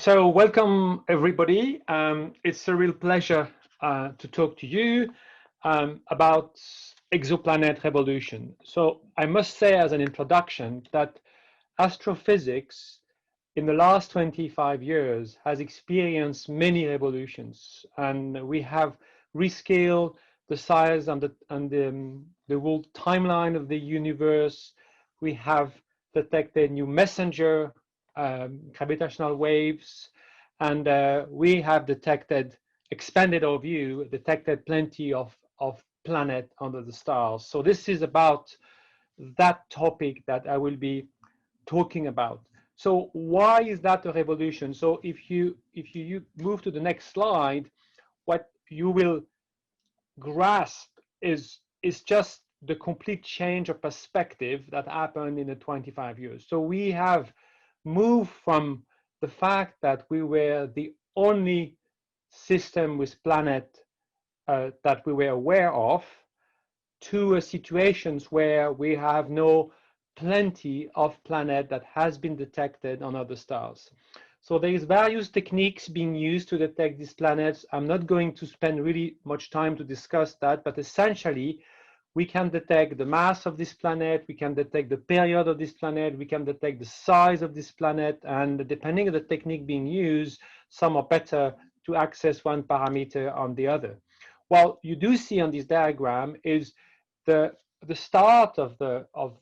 So welcome everybody. It's a real pleasure to talk to you about exoplanet revolution. So I must say as an introduction that astrophysics in the last 25 years has experienced many revolutions, and we have rescaled the size and the whole timeline of the universe. We have detected new messenger gravitational waves, and we have expanded our view, detected plenty of planet under the stars. So this is about that topic that I will be talking about. So why is that a revolution? So if you move to the next slide, what you will grasp is just the complete change of perspective that happened in the 25 years. So we have moved from the fact that we were the only system with planet that we were aware of to situations where we have now plenty of planet that has been detected on other stars. So there is various techniques being used to detect these planets. I'm not going to spend really much time to discuss that, but essentially we can detect the mass of this planet, we can detect the period of this planet, we can detect the size of this planet, and depending on the technique being used, some are better to access one parameter on the other. What you do see on this diagram is the start of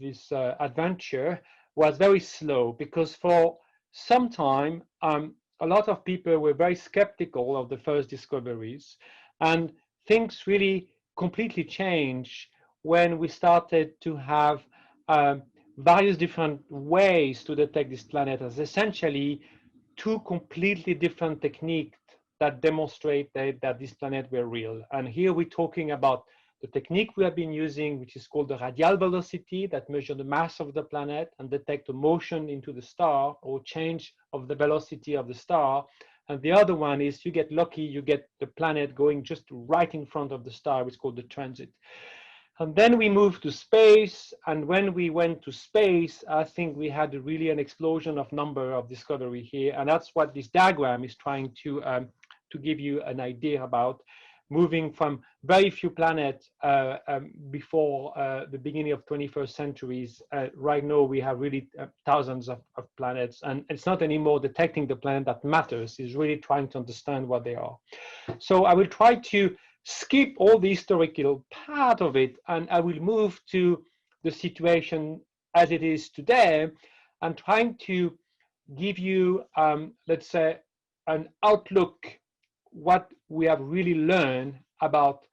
this adventure was very slow, because for some time a lot of people were very skeptical of the first discoveries, and things really completely changed when we started to have various different ways to detect this planet as essentially two completely different techniques that demonstrate that this planet were real. And here we're talking about the technique we have been using, which is called the radial velocity, that measures the mass of the planet and detect the motion into the star or change of the velocity of the star. And the other one is you get lucky, you get the planet going just right in front of the star, which is called the transit. And then we moved to space, and when we went to space, I think we had really an explosion of number of discovery here, and that's what this diagram is trying to give you an idea about. Moving from very few planets before the beginning of 21st centuries, right now we have really thousands of planets, and it's not anymore detecting the planet that matters, it's really trying to understand what they are. So I will try to skip all the historical part of it, and I will move to the situation as it is today, and trying to give you, let's say, an outlook what we have really learned about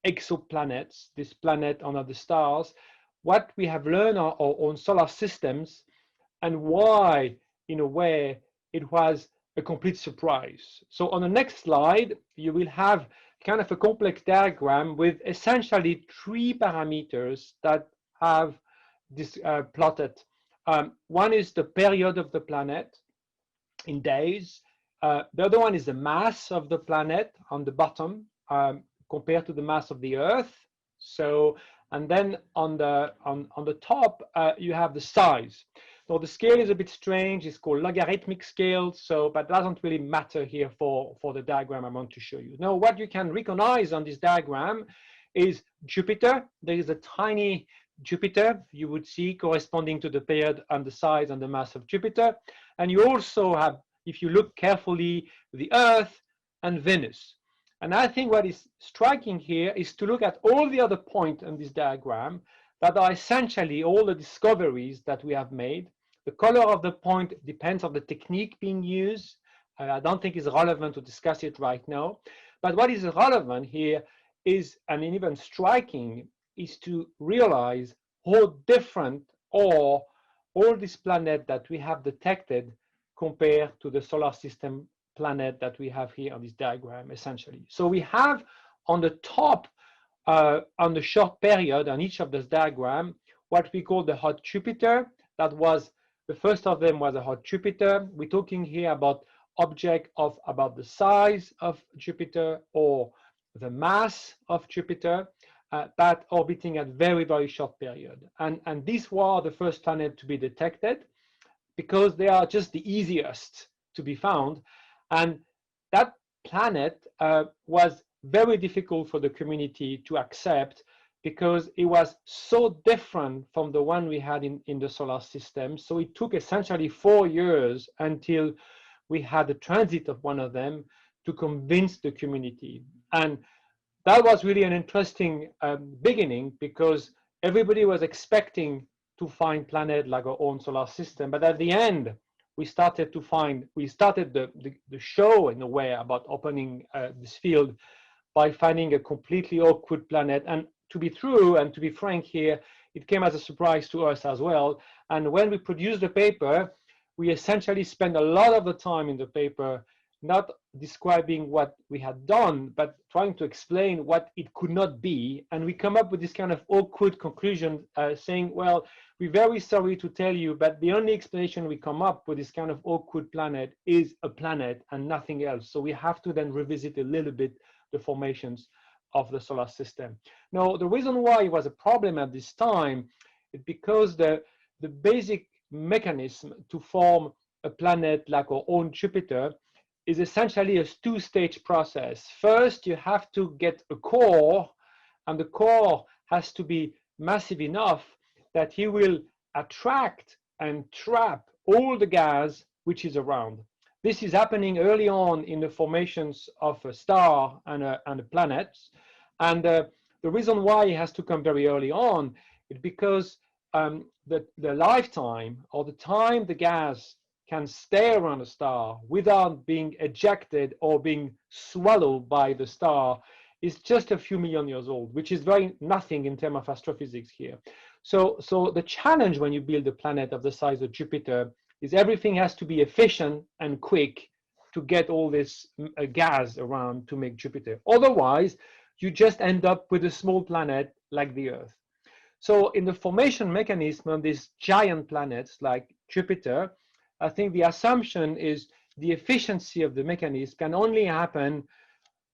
exoplanets, this planet on other stars, what we have learned on solar systems, and why, in a way, it was a complete surprise. So on the next slide, you will have kind of a complex diagram with essentially three parameters that have this plotted. One is the period of the planet in days. The other one is the mass of the planet on the bottom compared to the mass of the Earth. So, and then on the top, you have the size. So the scale is a bit strange. It's called logarithmic scale. So, but doesn't really matter here for the diagram I want to show you. Now, what you can recognize on this diagram is Jupiter. There is a tiny Jupiter you would see corresponding to the period and the size and the mass of Jupiter. And you also have, if you look carefully, the Earth and Venus. And I think what is striking here is to look at all the other points on this diagram that are essentially all the discoveries that we have made. The color of the point depends on the technique being used. I don't think it's relevant to discuss it right now. But what is relevant here is, and even striking, is to realize how different are all these planets that we have detected compared to the solar system planet that we have here on this diagram, essentially. So we have on the top, on the short period on each of this diagram, what we call the hot Jupiter. That was, the first of them was a hot Jupiter. We're talking here about object of about the size of Jupiter or the mass of Jupiter that orbiting at very, very short period. And these were the first planet to be detected because they are just the easiest to be found. And that planet was very difficult for the community to accept because it was so different from the one we had in the solar system. So it took essentially 4 years until we had the transit of one of them to convince the community. And that was really an interesting beginning, because everybody was expecting to find planet like our own solar system. But at the end, we started the show in a way about opening this field by finding a completely awkward planet. And to be true and to be frank here, it came as a surprise to us as well. And when we produced the paper, we essentially spent a lot of the time in the paper not describing what we had done, but trying to explain what it could not be. And we come up with this kind of awkward conclusion saying, well, we're very sorry to tell you, but the only explanation we come up with this kind of awkward planet is a planet and nothing else. So we have to then revisit a little bit the formations of the solar system. Now, the reason why it was a problem at this time is because the basic mechanism to form a planet like our own Jupiter is essentially a two-stage process. First, you have to get a core, and the core has to be massive enough that he will attract and trap all the gas which is around. This is happening early on in the formations of a star and a planet. And the reason why it has to come very early on is because the lifetime, or the time the gas can stay around a star without being ejected or being swallowed by the star, is just a few million years old, which is very nothing in terms of astrophysics here. So the challenge when you build a planet of the size of Jupiter is everything has to be efficient and quick to get all this gas around to make Jupiter. Otherwise, you just end up with a small planet like the Earth. So in the formation mechanism of these giant planets like Jupiter, I think the assumption is the efficiency of the mechanism can only happen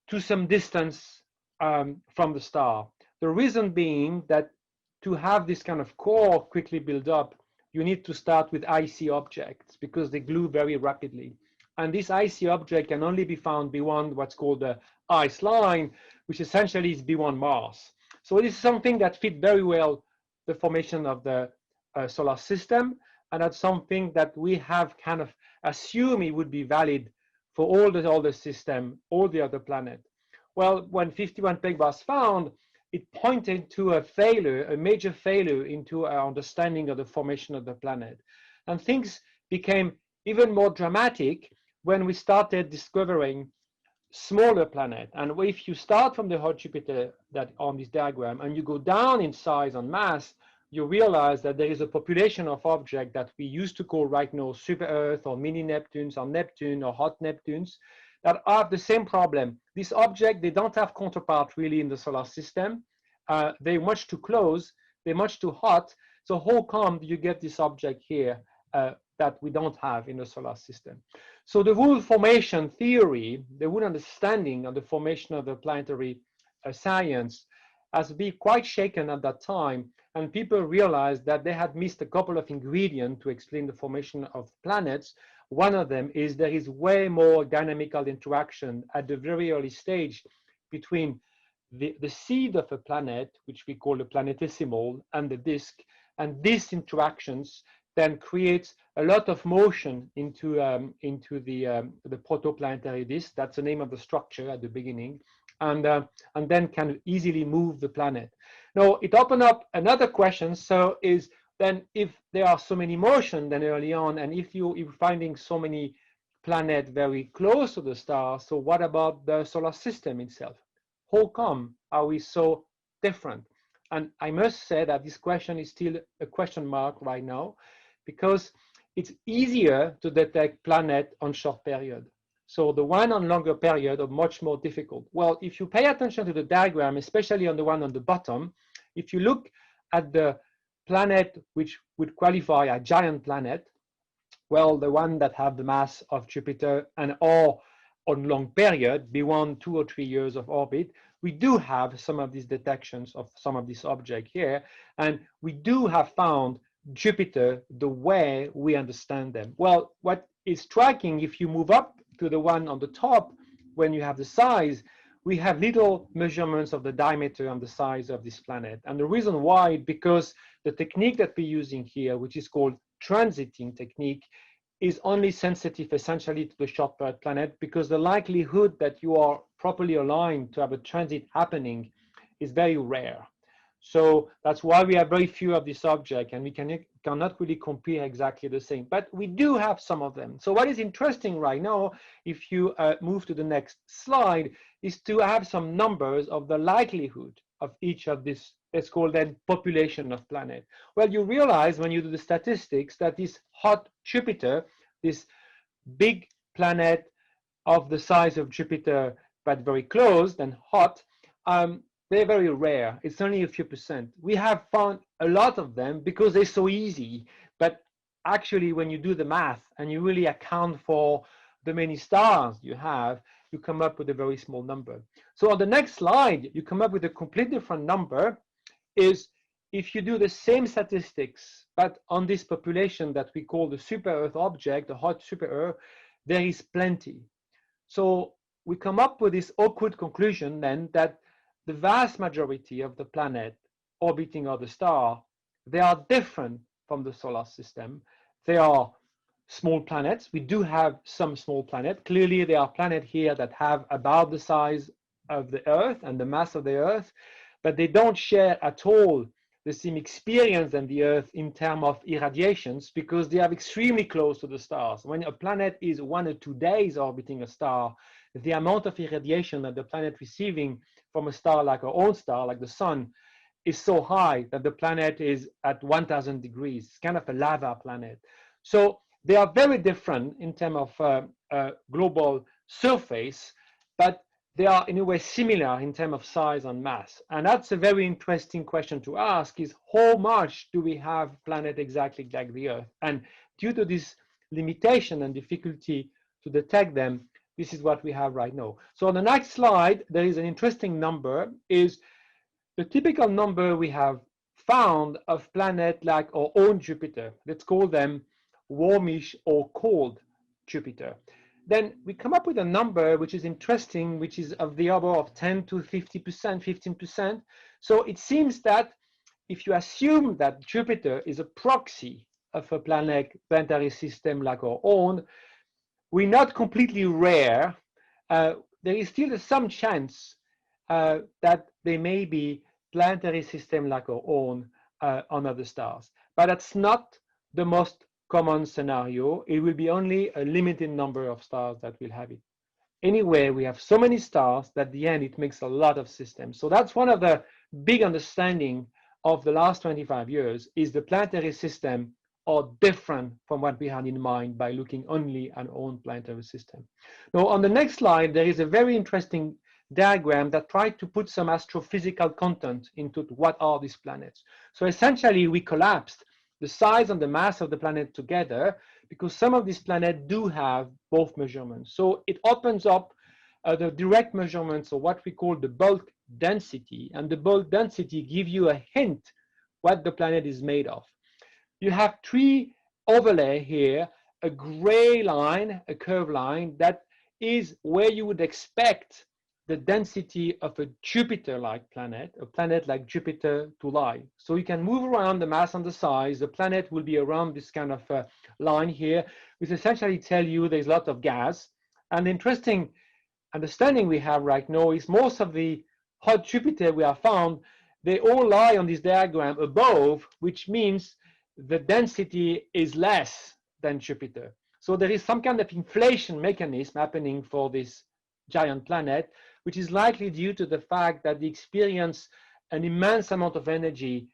to some distance from the star. The reason being that to have this kind of core quickly build up, you need to start with icy objects because they glue very rapidly. And this icy object can only be found beyond what's called the ice line, which essentially is beyond Mars. So this is something that fit very well the formation of the solar system. And that's something that we have kind of assumed it would be valid for all the system, all the other planets. Well, when 51 Peg was found, it pointed to a failure, a major failure into our understanding of the formation of the planet. And things became even more dramatic when we started discovering smaller planets. And if you start from the hot Jupiter that on this diagram and you go down in size and mass, you realize that there is a population of objects that we used to call right now super Earth or mini Neptunes or Neptune or hot Neptunes that have the same problem. These objects, they don't have counterpart really in the solar system. They're much too close, they're much too hot. So how come you get this object here that we don't have in the solar system? So the whole formation theory, the whole understanding of the formation of the planetary science has been quite shaken at that time. And people realized that they had missed a couple of ingredients to explain the formation of planets. One of them is there is way more dynamical interaction at the very early stage between the seed of a planet, which we call the planetesimal, and the disk. And these interactions then creates a lot of motion into the protoplanetary disk. That's the name of the structure at the beginning. And then can easily move the planet. Now, it opened up another question. So is then if there are so many motion then early on, and if you're finding so many planets very close to the star, so what about the solar system itself? How come are we so different? And I must say that this question is still a question mark right now, because it's easier to detect planet on short period. So the one on longer period are much more difficult. Well, if you pay attention to the diagram, especially on the one on the bottom, if you look at the planet which would qualify a giant planet, well, the one that have the mass of Jupiter and or on long period, beyond 2 or 3 years of orbit, we do have some of these detections of some of these objects here, and we do have found Jupiter the way we understand them. Well, what is striking, if you move up to the one on the top, when you have the size, we have little measurements of the diameter and the size of this planet. And the reason why, because the technique that we're using here, which is called transiting technique, is only sensitive essentially to the short period planet, because the likelihood that you are properly aligned to have a transit happening is very rare. So that's why we have very few of this object, and we cannot really compare exactly the same, but we do have some of them. So what is interesting right now, if you move to the next slide, is to have some numbers of the likelihood of each of this, let's call them population of planet. Well, you realize when you do the statistics that this hot Jupiter, this big planet of the size of Jupiter, but very close and hot, they're very rare. It's only a few percent. We have found a lot of them because they're so easy, but actually when you do the math and you really account for the many stars you have, you come up with a very small number. So on the next slide, you come up with a completely different number. Is if you do the same statistics, but on this population that we call the super Earth object, the hot super Earth, there is plenty. So we come up with this awkward conclusion then that the vast majority of the planet orbiting other star, they are different from the solar system. They are small planets. We do have some small planets. Clearly, there are planets here that have about the size of the Earth and the mass of the Earth, but they don't share at all the same experience than the Earth in terms of irradiations, because they are extremely close to the stars. When a planet is 1 or 2 days orbiting a star, the amount of irradiation that the planet receiving from a star like our own star, like the sun, is so high that the planet is at 1,000 degrees. It's kind of a lava planet. So they are very different in terms of global surface, but they are in a way similar in terms of size and mass. And that's a very interesting question to ask, is how much do we have planet exactly like the Earth? And due to this limitation and difficulty to detect them, this is what we have right now. So on the next slide, there is an interesting number, is the typical number we have found of planet like our own Jupiter. Let's call them warmish or cold Jupiter. Then we come up with a number which is interesting, which is of the order of 10 to 50%, 15%. So it seems that if you assume that Jupiter is a proxy of a planetary system like our own, we're not completely rare. There is still some chance that there may be planetary system like our own on other stars. But that's not the most common scenario. It will be only a limited number of stars that will have it. Anyway, we have so many stars that at the end it makes a lot of systems. So that's one of the big understanding of the last 25 years, is the planetary system are different from what we had in mind by looking only at our own planetary system. Now, on the next slide, there is a very interesting diagram that tried to put some astrophysical content into what are these planets. So essentially, we collapsed the size and the mass of the planet together, because some of these planets do have both measurements. So it opens up the direct measurements of what we call the bulk density, and the bulk density gives you a hint what the planet is made of. You have three overlay here, a gray line, a curved line, that is where you would expect the density of a Jupiter-like planet, a planet like Jupiter, to lie. So you can move around the mass and the size. The planet will be around this kind of line here, which essentially tell you there's a lot of gas. And the interesting understanding we have right now is most of the hot Jupiter we have found, they all lie on this diagram above, which means the density is less than Jupiter. So there is some kind of inflation mechanism happening for this giant planet, which is likely due to the fact that they experience an immense amount of energy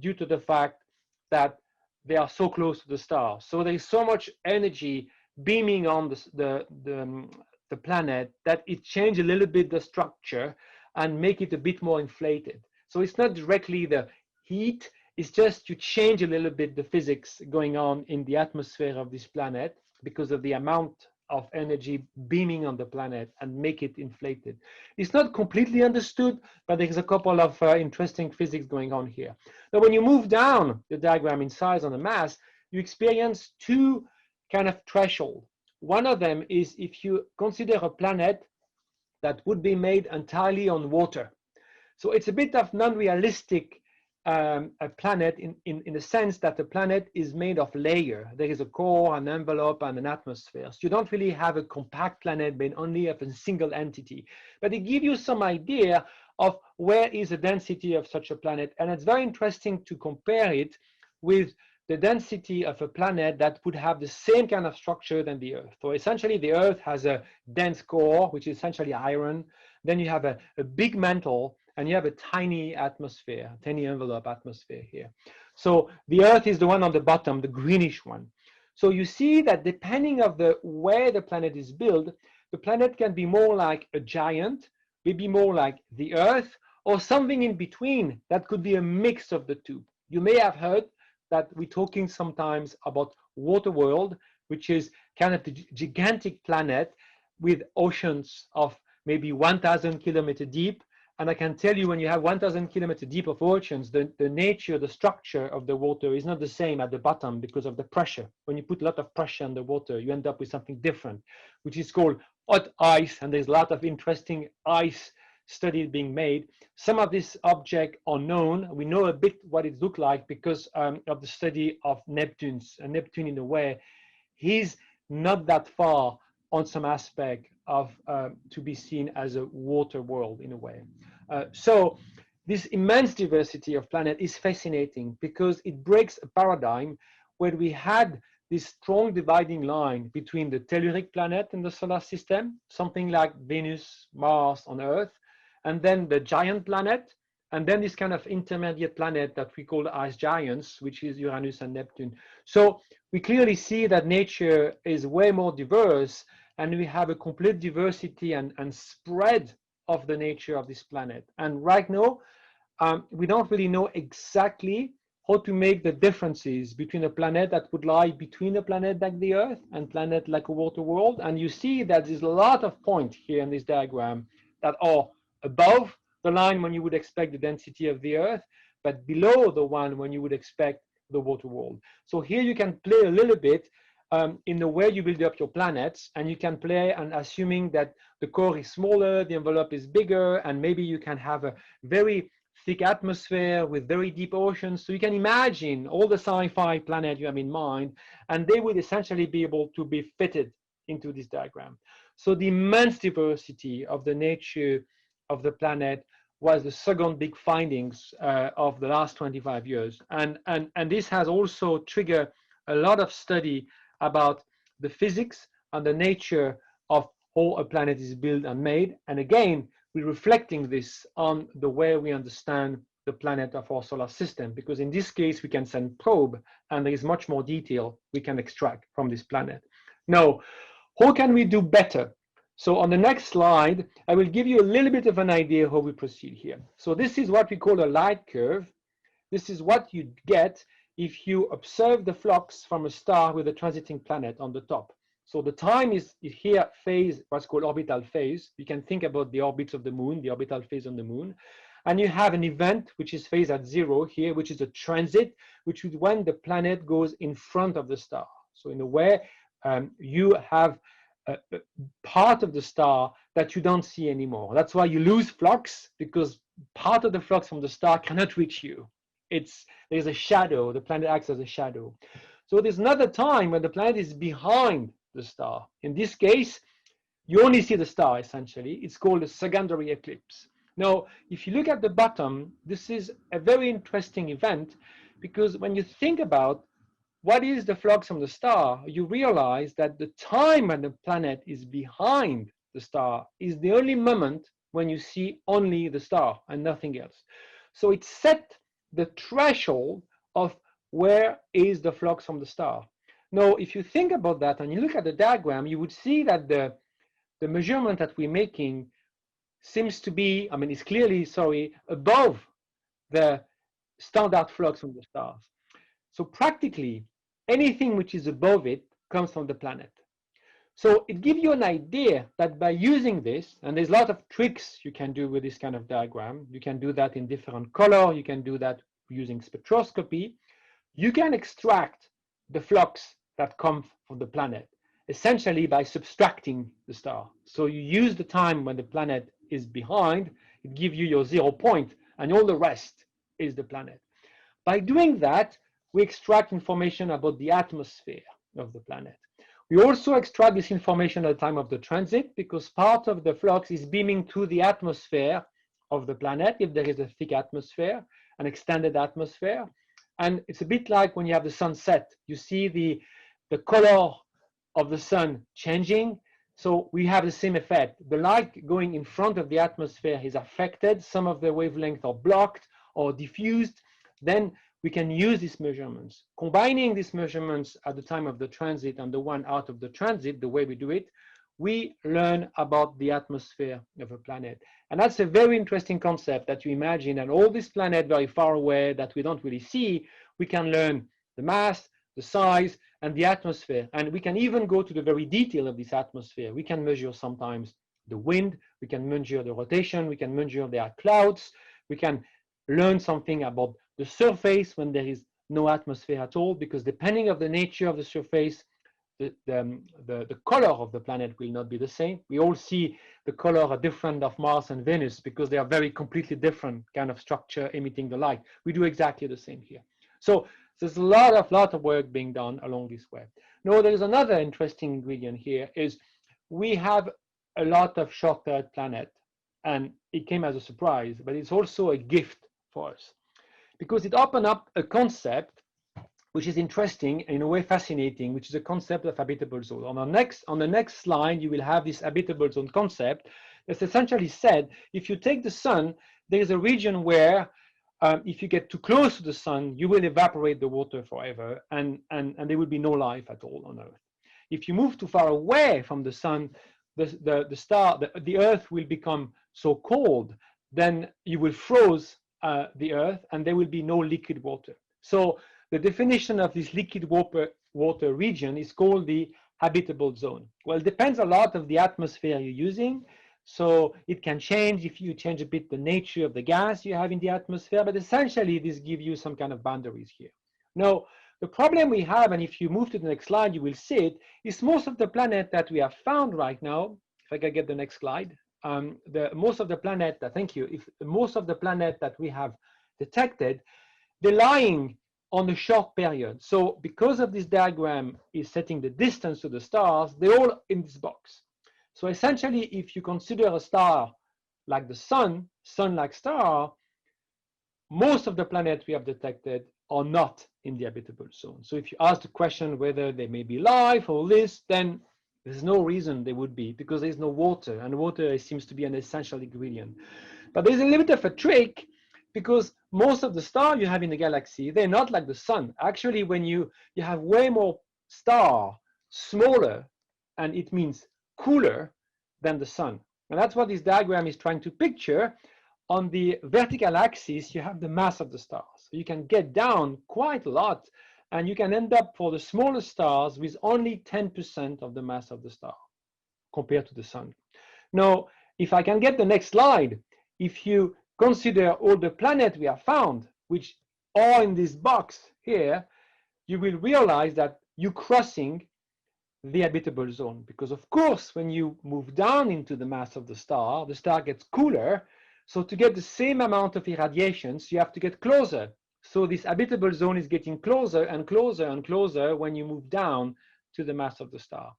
due to the fact that they are so close to the star. So there is so much energy beaming on the planet that it changes a little bit the structure and make it a bit more inflated. So it's not directly the heat, it's just you change a little bit the physics going on in the atmosphere of this planet because of the amount of energy beaming on the planet and make it inflated. It's not completely understood, but there's a couple of interesting physics going on here. Now, when you move down the diagram in size and the mass, you experience two kind of thresholds. One of them is if you consider a planet that would be made entirely on water. So it's a bit of non-realistic a planet in the sense that the planet is made of layer. There is a core, an envelope, and an atmosphere. So you don't really have a compact planet made only of a single entity. But it gives you some idea of where is the density of such a planet. And it's very interesting to compare it with the density of a planet that would have the same kind of structure than the Earth. So essentially, the Earth has a dense core, which is essentially iron. Then you have a big mantle, and you have a tiny atmosphere, tiny envelope atmosphere here. So the Earth is the one on the bottom, the greenish one. So you see that depending on where the planet is built, the planet can be more like a giant, maybe more like the Earth, or something in between that could be a mix of the two. You may have heard that we're talking sometimes about water world, which is kind of the gigantic planet with oceans of maybe 1,000 kilometers deep. And I can tell you, when you have 1,000 kilometers deep of oceans, the nature, the structure of the water is not the same at the bottom because of the pressure. When you put a lot of pressure on the water, you end up with something different, which is called hot ice. And there's a lot of interesting ice studies being made. Some of these objects are known. We know a bit what it looked like because of the study of Neptune. And Neptune, in a way, he's not that far on some aspect of to be seen as a water world in a way. So this immense diversity of planet is fascinating because it breaks a paradigm where we had this strong dividing line between the telluric planet in the solar system, something like Venus, Mars, on Earth, and then the giant planet, and then this kind of intermediate planet that we call ice giants, which is Uranus and Neptune. So we clearly see that nature is way more diverse, and we have a complete diversity and spread of the nature of this planet. And right now, we don't really know exactly how to make the differences between a planet that would lie between a planet like the Earth and planet like a water world. And you see that there's a lot of points here in this diagram that are above the line when you would expect the density of the Earth, but below the one when you would expect the water world. So here you can play a little bit in the way you build up your planets, and you can play and assuming that the core is smaller, the envelope is bigger, and maybe you can have a very thick atmosphere with very deep oceans. So you can imagine all the sci-fi planet you have in mind, and they would essentially be able to be fitted into this diagram. So the immense diversity of the nature of the planet was the second big findings of the last 25 years. And this has also triggered a lot of study about the physics and the nature of how a planet is built and made. And again, we're reflecting this on the way we understand the planet of our solar system, because in this case, we can send probe and there is much more detail we can extract from this planet. Now, how can we do better? So on the next slide, I will give you a little bit of an idea how we proceed here. So this is what we call a light curve. This is what you get if you observe the flux from a star with a transiting planet on the top. So the time is here phase, what's called orbital phase. You can think about the orbits of the moon, the orbital phase on the moon. And you have an event, which is phase at 0 here, which is a transit, which is when the planet goes in front of the star. So in a way, you have a part of the star that you don't see anymore. That's why you lose flux, because part of the flux from the star cannot reach you. There's a shadow, the planet acts as a shadow. So there's another time when the planet is behind the star. In this case, you only see the star essentially. It's called a secondary eclipse. Now, if you look at the bottom, this is a very interesting event, because when you think about what is the flux from the star, you realize that the time when the planet is behind the star is the only moment when you see only the star and nothing else. So it set the threshold of where is the flux from the star. Now, if you think about that and you look at the diagram, you would see that the measurement that we're making seems to be, it's clearly, above the standard flux from the stars. So practically, anything which is above it comes from the planet. So it gives you an idea that by using this, and there's a lot of tricks you can do with this kind of diagram. You can do that in different color. You can do that using spectroscopy. You can extract the flux that comes from the planet. essentially by subtracting the star. So you use the time when the planet is behind, it gives you your 0 point, and all the rest is the planet. By doing that, we extract information about the atmosphere of the planet. We also extract this information at the time of the transit, because part of the flux is beaming to the atmosphere of the planet, if there is a thick atmosphere, an extended atmosphere. And it's a bit like when you have the sunset. You see the color of the sun changing. So we have the same effect. The light going in front of the atmosphere is affected. Some of the wavelengths are blocked or diffused. Then we can use these measurements. Combining these measurements at the time of the transit and the one out of the transit, the way we do it, we learn about the atmosphere of a planet. And that's a very interesting concept, that you imagine that all these planets very far away that we don't really see, we can learn the mass, the size, and the atmosphere. And we can even go to the very detail of this atmosphere. We can measure sometimes the wind, we can measure the rotation, we can measure if there are clouds, we can learn something about the surface when there is no atmosphere at all, because depending on the nature of the surface, the color of the planet will not be the same. We all see the color are different of Mars and Venus because they are very completely different kind of structure emitting the light. We do exactly the same here. So there's a lot of work being done along this way. Now, there is another interesting ingredient here is we have a lot of short-haired planets, and it came as a surprise, but it's also a gift for us because it opened up a concept which is interesting, in a way fascinating, which is a concept of habitable zone. On the next slide, you will have this habitable zone concept. It's essentially said, if you take the sun, there is a region where if you get too close to the sun, you will evaporate the water forever, and there will be no life at all on Earth. If you move too far away from the sun, the Earth will become so cold, then you will freeze the Earth, and there will be no liquid water. So the definition of this liquid water region is called the habitable zone. Well, it depends a lot of the atmosphere you're using. So it can change if you change a bit the nature of the gas you have in the atmosphere, but essentially this gives you some kind of boundaries here. Now, the problem we have, and if you move to the next slide, you will see it, is most of the planet that we have found right now, if I can get the next slide, most of the planet that we have detected, they're lying on a short period. So because of this diagram is setting the distance to the stars, they're all in this box. So essentially, if you consider a star like the sun, sun-like star, most of the planets we have detected are not in the habitable zone. So if you ask the question whether there may be life or this, then there's no reason there would be, because there's no water, and water seems to be an essential ingredient. But there's a little bit of a trick, because most of the stars you have in the galaxy, they're not like the sun. Actually, when you have way more stars, smaller, and it means cooler than the sun. And that's what this diagram is trying to picture. On the vertical axis, you have the mass of the stars. So you can get down quite a lot, and you can end up for the smallest stars with only 10% of the mass of the star compared to the sun. Now, if I can get the next slide, if you consider all the planets we have found, which are in this box here, you will realize that you're crossing the habitable zone. Because of course, when you move down into the mass of the star gets cooler. So to get the same amount of irradiations, you have to get closer. So this habitable zone is getting closer and closer and closer when you move down to the mass of the star.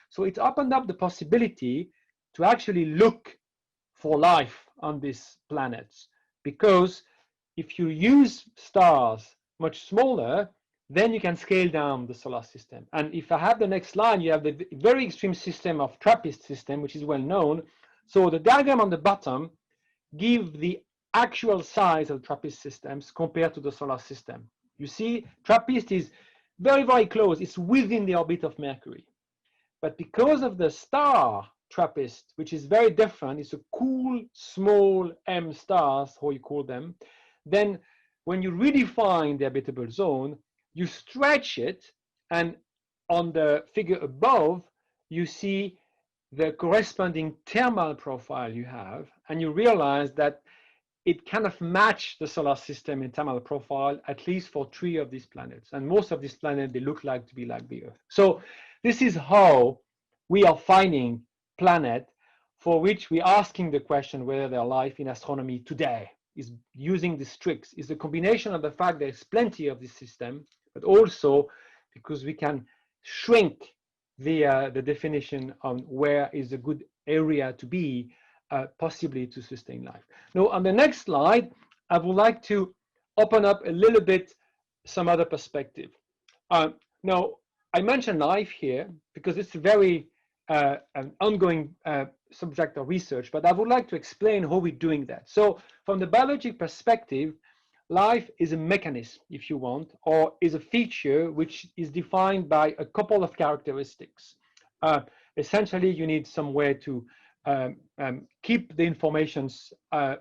So it opened up the possibility to actually look for life on these planets, because if you use stars much smaller, then you can scale down the solar system. And if I have the next slide, you have the very extreme system of Trappist system, which is well known. So the diagram on the bottom gives the actual size of Trappist systems compared to the solar system. You see, Trappist is very, very close. It's within the orbit of Mercury. But because of the star Trappist, which is very different, it's a cool, small M stars, how you call them, then when you redefine the habitable zone, you stretch it, and on the figure above, you see the corresponding thermal profile you have, and you realize that it kind of matches the solar system in thermal profile, at least for 3 of these planets. And most of these planets, they look like to be like the Earth. So this is how we are finding planets for which we're asking the question whether there's life in astronomy today. Is using these tricks is a combination of the fact there's plenty of this system, but also because we can shrink the definition on where is a good area to be, possibly to sustain life. Now, on the next slide, I would like to open up a little bit some other perspective. Now, I mentioned life here because it's a very an ongoing subject of research, but I would like to explain how we're doing that. So from the biologic perspective, life is a mechanism, if you want, or is a feature which is defined by a couple of characteristics. Essentially, you need some way to keep the information,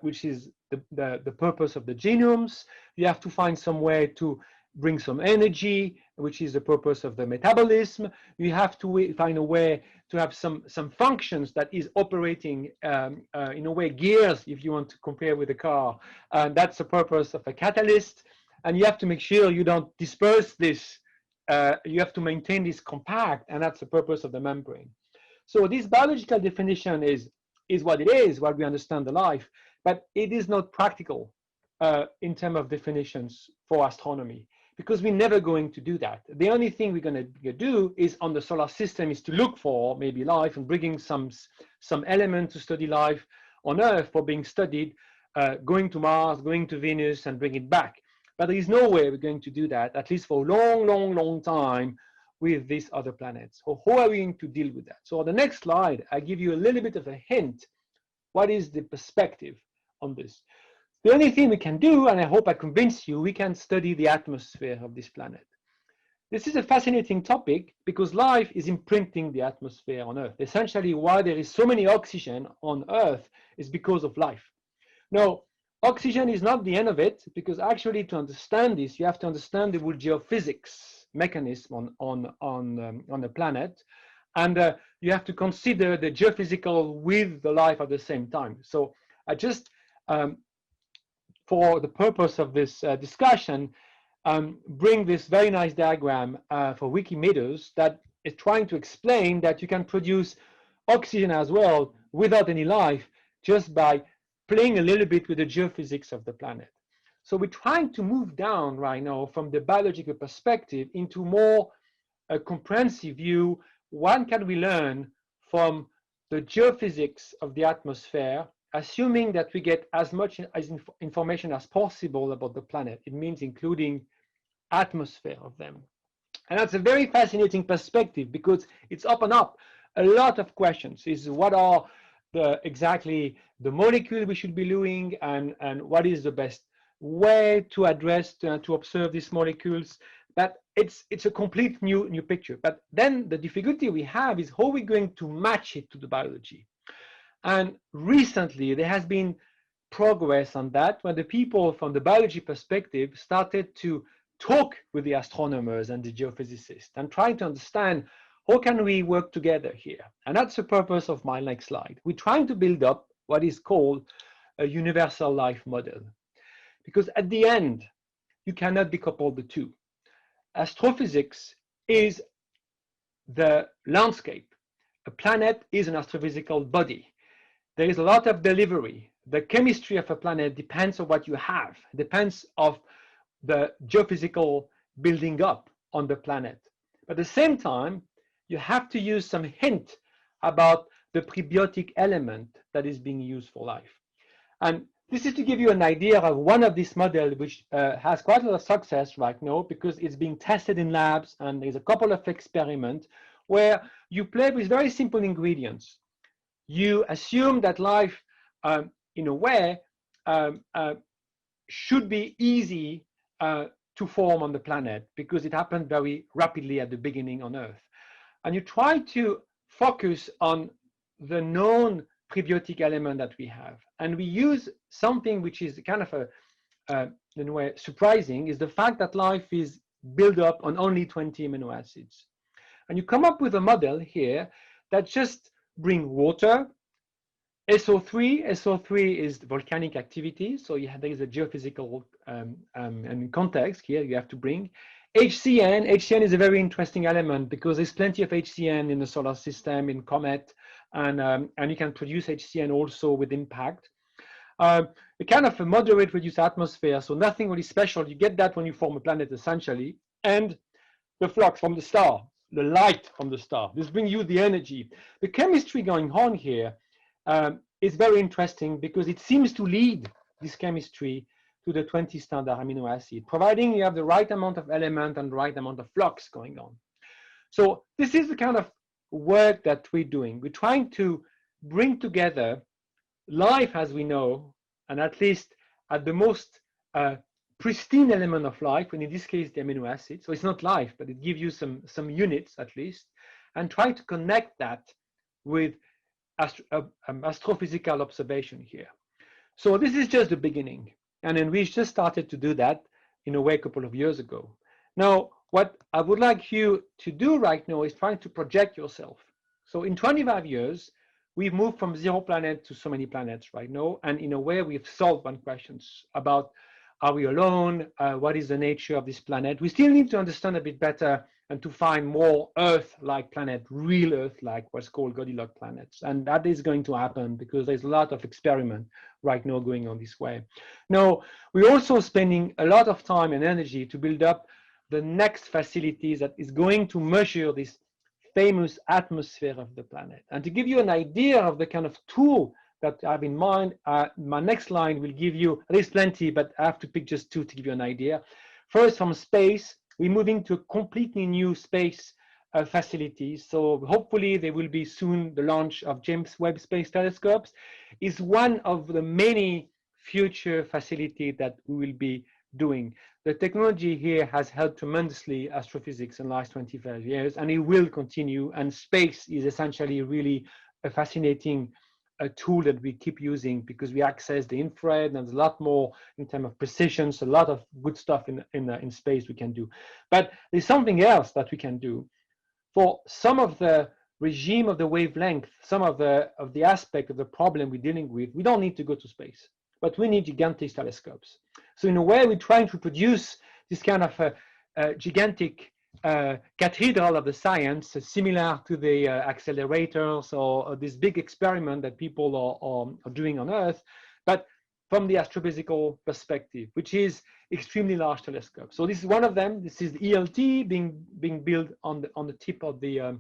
which is the purpose of the genomes. You have to find some way to bring some energy, which is the purpose of the metabolism. You have to find a way to have some functions that is operating in a way gears, if you want to compare with a car. And that's the purpose of a catalyst. And you have to make sure you don't disperse this. You have to maintain this compact, and that's the purpose of the membrane. So this biological definition is what it is, what we understand the life, but it is not practical in terms of definitions for astronomy, because we're never going to do that. The only thing we're going to do is on the solar system is to look for maybe life and bringing some element to study life on Earth for being studied, going to Mars, going to Venus, and bring it back. But there is no way we're going to do that, at least for a long, long, long time, with these other planets. So how are we going to deal with that? So on the next slide, I give you a little bit of a hint. What is the perspective on this? The only thing we can do, and I hope I convince you, we can study the atmosphere of this planet. This is a fascinating topic because life is imprinting the atmosphere on Earth. Essentially, why there is so many oxygen on Earth is because of life. Now, oxygen is not the end of it, because actually to understand this, you have to understand the whole geophysics mechanism on the planet, and you have to consider the geophysical with the life at the same time. So I just for the purpose of this discussion, bring this very nice diagram for Wikimeters that is trying to explain that you can produce oxygen as well without any life just by playing a little bit with the geophysics of the planet. So we're trying to move down right now from the biological perspective into more a comprehensive view. What can we learn from the geophysics of the atmosphere, assuming that we get as much information as possible about the planet? It means including atmosphere of them. And that's a very fascinating perspective because it's opened up a lot of questions. Is what are exactly the molecule we should be doing, and what is the best way to address, to observe these molecules? But it's a complete new picture. But then the difficulty we have is how we're going to match it to the biology. And recently there has been progress on that when the people from the biology perspective started to talk with the astronomers and the geophysicists and try to understand how can we work together here. And that's the purpose of my next slide. We're trying to build up what is called a universal life model, because at the end you cannot decouple the two. Astrophysics is the landscape. A planet is an astrophysical body. There is a lot of delivery. The chemistry of a planet depends on what you have, depends on the geophysical building up on the planet. But at the same time, you have to use some hint about the pre-biotic element that is being used for life. And this is to give you an idea of one of these models which has quite a lot of success right now because it's being tested in labs, and there's a couple of experiments where you play with very simple ingredients. You assume that life, in a way, should be easy to form on the planet because it happened very rapidly at the beginning on Earth. And you try to focus on the known prebiotic element that we have. And we use something which is kind of in a way surprising, is the fact that life is built up on only 20 amino acids. And you come up with a model here that just bring water, SO3. SO3 is volcanic activity. So there is a geophysical and context here you have to bring. HCN is a very interesting element because there's plenty of HCN in the solar system, in Comet, and you can produce HCN also with impact. A kind of a moderate reduced atmosphere, so nothing really special. You get that when you form a planet essentially, and the flux from the star, the light from the star. This brings you the energy. The chemistry going on here is very interesting because it seems to lead this chemistry to the 20 standard amino acid, providing you have the right amount of element and the right amount of flux going on. So this is the kind of work that we're doing. We're trying to bring together life as we know, and at least at the most pristine element of life, and in this case, the amino acid. So it's not life, but it gives you some units at least, and try to connect that with astrophysical observation here. So this is just the beginning. And then we just started to do that in a way a couple of years ago. Now, what I would like you to do right now is trying to project yourself. So in 25 years, we've moved from 0 planet to so many planets right now. And in a way, we've solved one question about, are we alone? What is the nature of this planet? We still need to understand a bit better and to find more Earth-like planet, real Earth-like, what's called Goldilocks planets. And that is going to happen because there's a lot of experiment right now going on this way. Now, we're also spending a lot of time and energy to build up the next facilities that is going to measure this famous atmosphere of the planet. And to give you an idea of the kind of tool that I have in mind, my next line will give you, there's plenty, but I have to pick just two to give you an idea. First, from space, we're moving to a completely new space facilities. So hopefully there will be soon the launch of James Webb Space Telescopes. Is one of the many future facilities that we will be doing. The technology here has helped tremendously astrophysics in the last 25 years, and it will continue. And space is essentially really a fascinating tool that we keep using because we access the infrared, and there's a lot more in terms of precision, so a lot of good stuff in space we can do. But there's something else that we can do. For some of the regime of the wavelength, some of the aspect of the problem we're dealing with, we don't need to go to space, but we need gigantic telescopes. So in a way, we're trying to produce this kind of gigantic cathedral of the science, similar to the accelerators or this big experiment that people are doing on Earth, but from the astrophysical perspective, which is extremely large telescope. So this is one of them. This is the ELT being built on the tip of the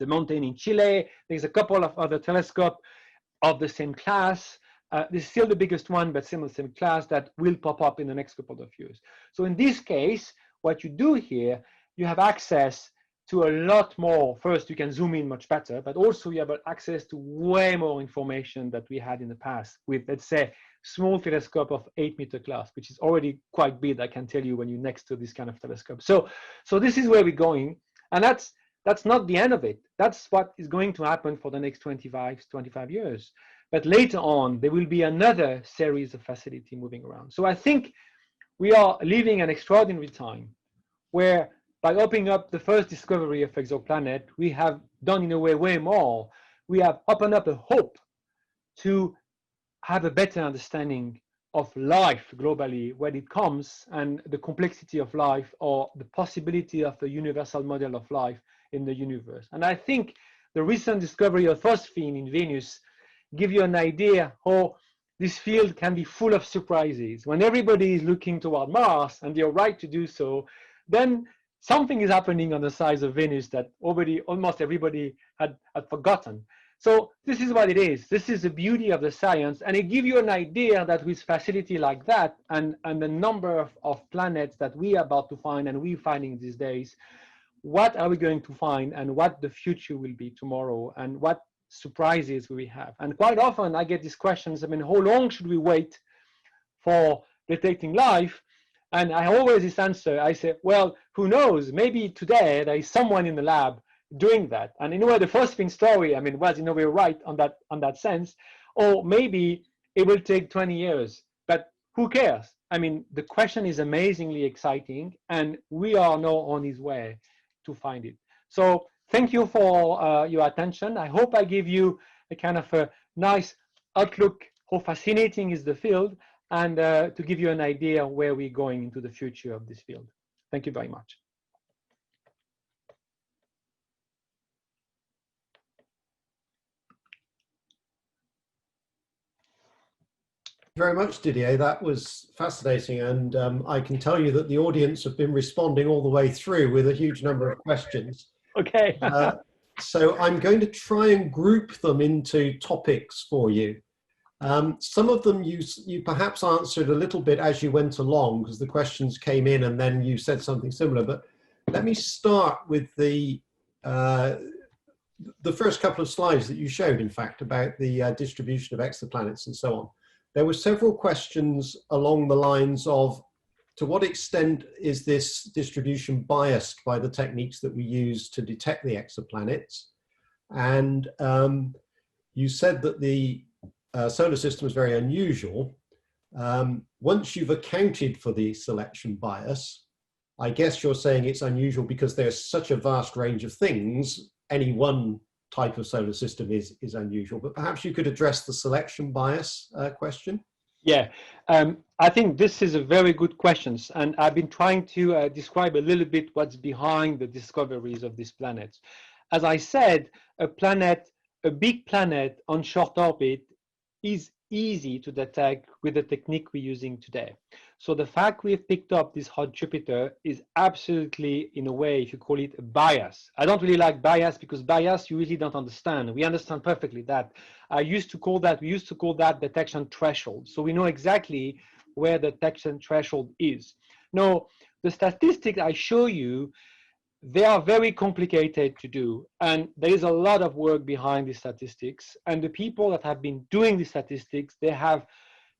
mountain in Chile. There's a couple of other telescopes of the same class. This is still the biggest one, but still the same class that will pop up in the next couple of years. So in this case, what you do here, you have access to a lot more. First, you can zoom in much better, but also you have access to way more information that we had in the past with, let's say, small telescope of 8-meter class, which is already quite big, I can tell you, when you're next to this kind of telescope. So this is where we're going, and that's not the end of it. That's what is going to happen for the next 25 years. But later on, there will be another series of facility moving around. So I think we are living an extraordinary time where by opening up the first discovery of exoplanet, we have done in a way more. We have opened up a hope to have a better understanding of life globally, where it comes, and the complexity of life, or the possibility of a universal model of life in the universe. And I think the recent discovery of phosphine in Venus give you an idea how this field can be full of surprises. When everybody is looking toward Mars, and they're right to do so, then something is happening on the size of Venus that already almost everybody had forgotten. So this is what it is. This is the beauty of the science, and it gives you an idea that with facility like that and the number of planets that we are about to find and we're finding these days, what are we going to find and what the future will be tomorrow and what surprises we have. And quite often I get these questions, I mean, how long should we wait for detecting life? And I always this answer, I say, well, who knows? Maybe today there is someone in the lab doing that. And in a way, the phosphine story, I mean, was in a way right on that sense. Or maybe it will take 20 years, but who cares? I mean, the question is amazingly exciting, and we are now on his way to find it. So thank you for your attention. I hope I give you a kind of a nice outlook how fascinating is the field, and to give you an idea where we're going into the future of this field. Thank you very much. Very much, Didier. That was fascinating, and I can tell you that the audience have been responding all the way through with a huge number of questions. Okay. So I'm going to try and group them into topics for you. Some of them you perhaps answered a little bit as you went along, because the questions came in and then you said something similar. But let me start with the first couple of slides that you showed, in fact, about the distribution of exoplanets and so on. There were several questions along the lines of, to what extent is this distribution biased by the techniques that we use to detect the exoplanets? And you said that the solar system is very unusual. Once you've accounted for the selection bias, I guess you're saying it's unusual because there's such a vast range of things. Any one type of solar system is unusual, but perhaps you could address the selection bias question. Yeah, I think this is a very good question, and I've been trying to describe a little bit what's behind the discoveries of these planets. As I said, a big planet on short orbit is easy to detect with the technique we're using today. So the fact we've picked up this hot Jupiter is absolutely, in a way, if you call it a bias. I don't really like bias, because bias you really don't understand. We understand perfectly that. We used to call that detection threshold. So we know exactly where the detection threshold is. Now, the statistics I show you, they are very complicated to do, and there is a lot of work behind the statistics, and the people that have been doing the statistics, they have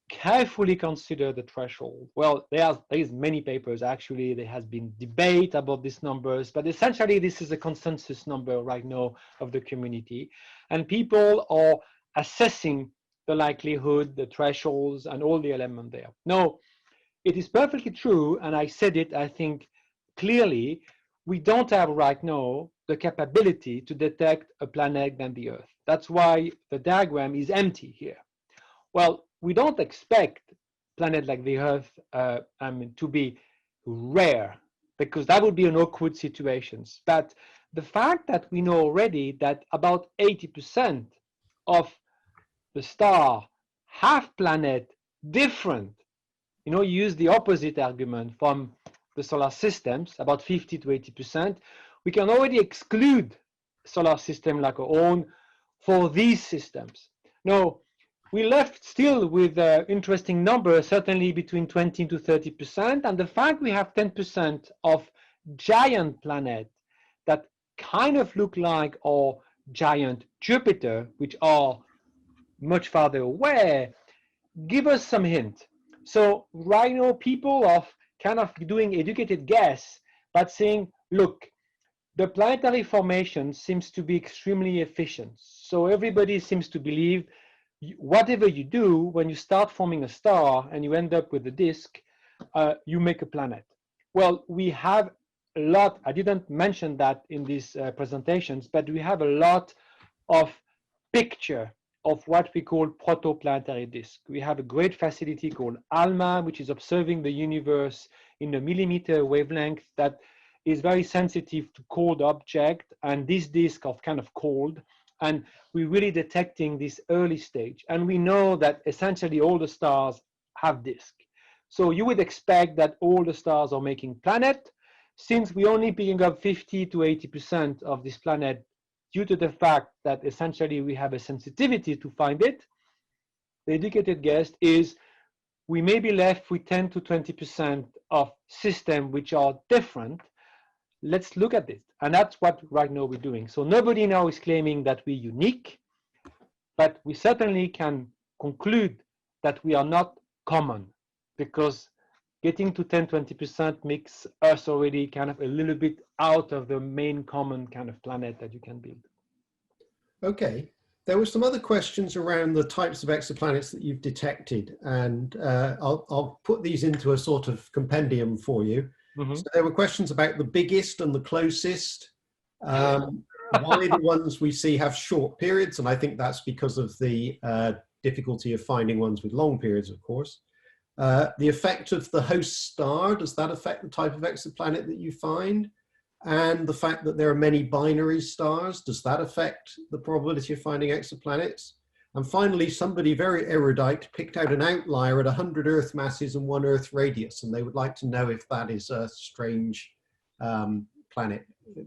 carefully considered the threshold. Well, there is many papers, actually. There has been debate about these numbers, but essentially this is a consensus number right now of the community, and people are assessing the likelihood, the thresholds, and all the elements there. Now, it is perfectly true, and I said it, I think, clearly, we don't have right now the capability to detect a planet than the Earth. That's why the diagram is empty here. Well, we don't expect planet like the Earth to be rare, because that would be an awkward situation. But the fact that we know already that about 80% of the star have planet different, use the opposite argument from the solar systems, about 50 to 80%, we can already exclude solar system like our own for these systems. Now, we left still with interesting numbers, certainly between 20 to 30%, and the fact we have 10% of giant planets that kind of look like our giant Jupiter, which are much farther away, give us some hint. So right now, people are kind of doing educated guess, but saying, look, the planetary formation seems to be extremely efficient. So everybody seems to believe whatever you do, when you start forming a star and you end up with a disk, you make a planet. Well, we have a lot, I didn't mention that in these presentations, but we have a lot of picture of what we call protoplanetary disk. We have a great facility called ALMA, which is observing the universe in a millimeter wavelength that is very sensitive to cold object, and these disks are kind of cold, and we're really detecting this early stage. And we know that essentially all the stars have disk. So you would expect that all the stars are making planet. Since we're only picking up 50 to 80% of this planet due to the fact that essentially we have a sensitivity to find it, the educated guess is we may be left with 10 to 20% of systems which are different. Let's look at it. And that's what right now we're doing. So nobody now is claiming that we're unique, but we certainly can conclude that we are not common, because getting to 10, 20% makes us already kind of a little bit out of the main common kind of planet that you can build. Okay. There were some other questions around the types of exoplanets that you've detected, and I'll put these into a sort of compendium for you. Mm-hmm. So there were questions about the biggest and the closest, why the ones we see have short periods, and I think that's because of the difficulty of finding ones with long periods, of course. The effect of the host star, does that affect the type of exoplanet that you find? And the fact that there are many binary stars, does that affect the probability of finding exoplanets? And finally, somebody very erudite picked out an outlier at 100 Earth masses and 1 Earth radius, and they would like to know if that is a strange planet.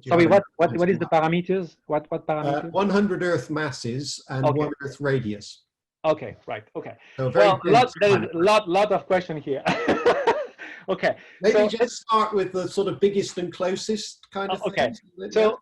Sorry, what is the parameters? What parameters? 100 Earth masses and Okay. 1 Earth radius. Okay, right. Okay. So Well, there is a lot of question here. Okay. Maybe so just start with the sort of biggest and closest kind of thing. Okay. So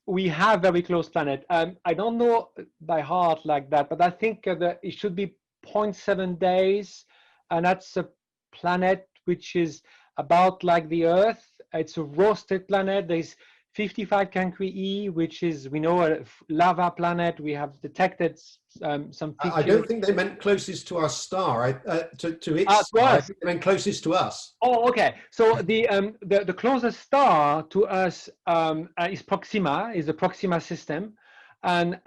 we have very close planet. I don't know by heart like that, but I think that it should be 0.7 days, and that's a planet which is about like the Earth. It's a roasted planet. There's 55 Cancri E, which is, we know, a lava planet. We have detected some pictures. I don't think they meant closest to our star. To its star. I think they meant closest to us. Oh, okay. So the closest star to us is Proxima, is the Proxima system, and